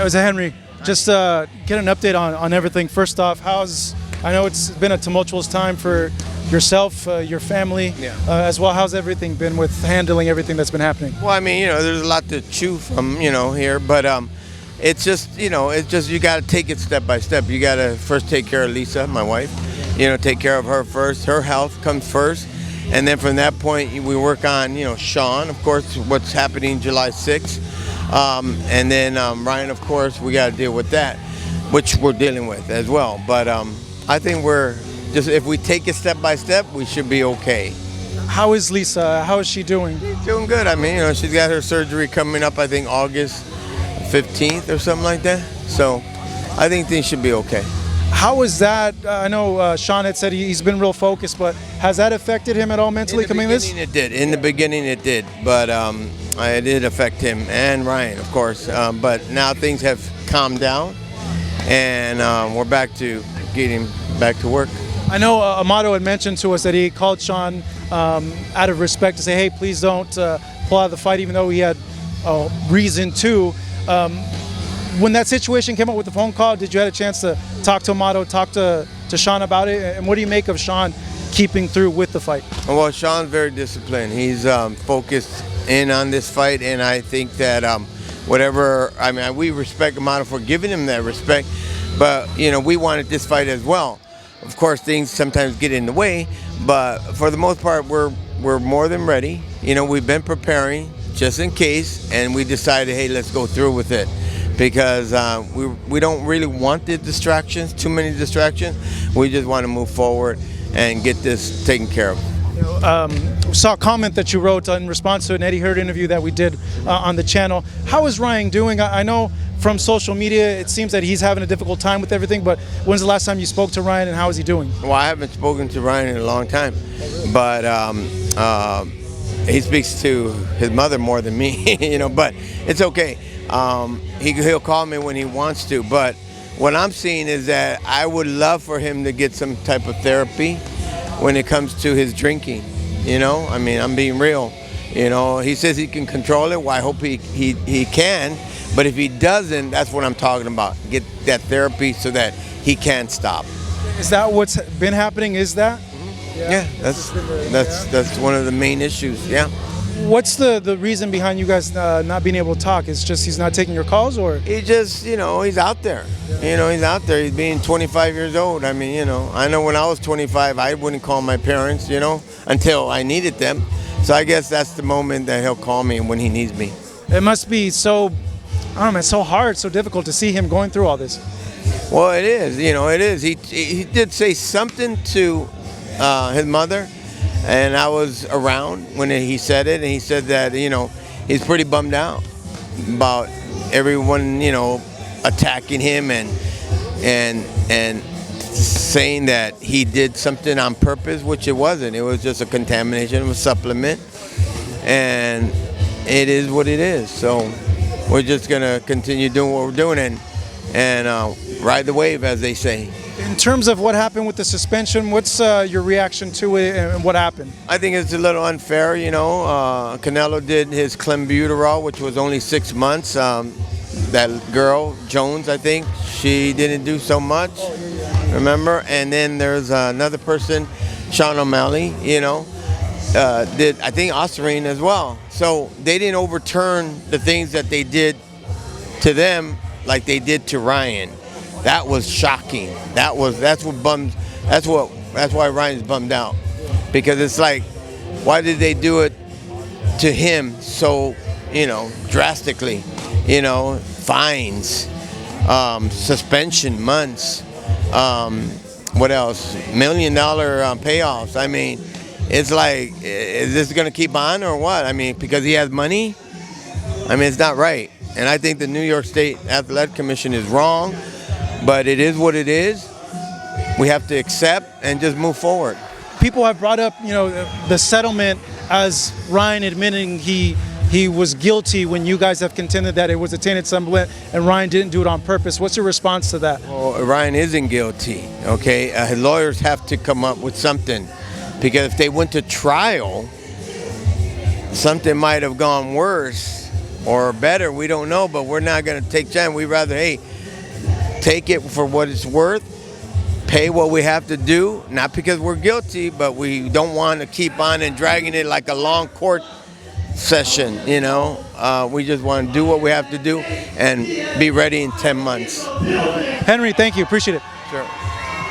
was Henry. Just get an update on everything. First off, I know it's been a tumultuous time for yourself, your family, as well. How's everything been with handling everything that's been happening? Well, I mean, there's a lot to chew from, here, but it's just, you got to take it step by step. You got to first take care of Lisa, my wife, take care of her first. Her health comes first. And then from that point, we work on, Sean, of course, what's happening July 6th. And then Ryan, of course, we got to deal with that, which we're dealing with as well. But I think if we take it step by step, we should be okay. How is Lisa? How is she doing? She's doing good. I mean, she's got her surgery coming up, I think, August 15th or something like that. So I think things should be okay. How is that? I know Sean had said he's been real focused, but has that affected him at all mentally coming this? It did. In the beginning, it did. But it did affect him and Ryan, of course. But now things have calmed down, and we're back to getting back to work. I know Amato had mentioned to us that he called Sean out of respect to say, hey, please don't pull out of the fight, even though he had reason to. When that situation came up with the phone call, did you have a chance to talk to Amato, talk to Sean about it? And what do you make of Sean keeping through with the fight? Well, Sean's very disciplined. He's focused in on this fight, and I think that we respect Amato for giving him that respect, but, we wanted this fight as well. Of course, things sometimes get in the way, but for the most part, we're more than ready. We've been preparing just in case, and we decided, hey, let's go through with it. Because we don't really want the distractions, too many distractions. We just want to move forward and get this taken care of. Saw a comment that you wrote in response to an Eddie Heard interview that we did on the channel. How is Ryan doing? I know from social media it seems that he's having a difficult time with everything, but when's the last time you spoke to Ryan, and how is he doing? Well, I haven't spoken to Ryan in a long time, but he speaks to his mother more than me, but it's okay. He'll call me when he wants to, but what I'm seeing is that I would love for him to get some type of therapy when it comes to his drinking. I mean, I'm being real. He says he can control it. Well, I hope he can, but if he doesn't, that's what I'm talking about. Get that therapy so that he can stop. Is that what's been happening? Is that? Yeah, that's one of the main issues. Yeah. What's the reason behind you guys not being able to talk? It's just he's not taking your calls, or? He just, he's out there. He's out there. He's being 25 years old. I mean, I know when I was 25, I wouldn't call my parents, until I needed them. So I guess that's the moment that he'll call me when he needs me. It must be so, I don't know, man, so hard, so difficult to see him going through all this. Well, it is. It is. He did say something to his mother. And I was around when he said it, and he said that, he's pretty bummed out about everyone, attacking him and saying that he did something on purpose, which it wasn't. It was just a contamination of a supplement, and it is what it is. So we're just going to continue doing what we're doing and ride the wave, as they say. In terms of what happened with the suspension, what's your reaction to it, and what happened? I think it's a little unfair, Canelo did his clenbuterol, which was only 6 months. That girl, Jones, I think, she didn't do so much, remember? And then there's another person, Sean O'Malley, did, I think, Osirine as well. So they didn't overturn the things that they did to them like they did to Ryan. That was shocking. That's why Ryan's bummed out, because it's like, why did they do it to him so, drastically? Fines, suspension months, what else? $1 million payoffs. I mean, it's like, is this going to keep on or what? I mean, because he has money? I mean, it's not right. And I think the New York State Athletic Commission is wrong. But it is what it is. We have to accept and just move forward. People have brought up, the settlement as Ryan admitting he was guilty, when you guys have contended that it was a tainted settlement and Ryan didn't do it on purpose. What's your response to that? Well, Ryan isn't guilty, okay? His lawyers have to come up with something, because if they went to trial, something might have gone worse or better. We don't know, but we're not going to take chance. We'd rather, hey, take it for what it's worth, pay what we have to do, not because we're guilty, but we don't want to keep on and dragging it like a long court session, you know. We just want to do what we have to do and be ready in 10 months. Henry, thank you. Appreciate it. Sure.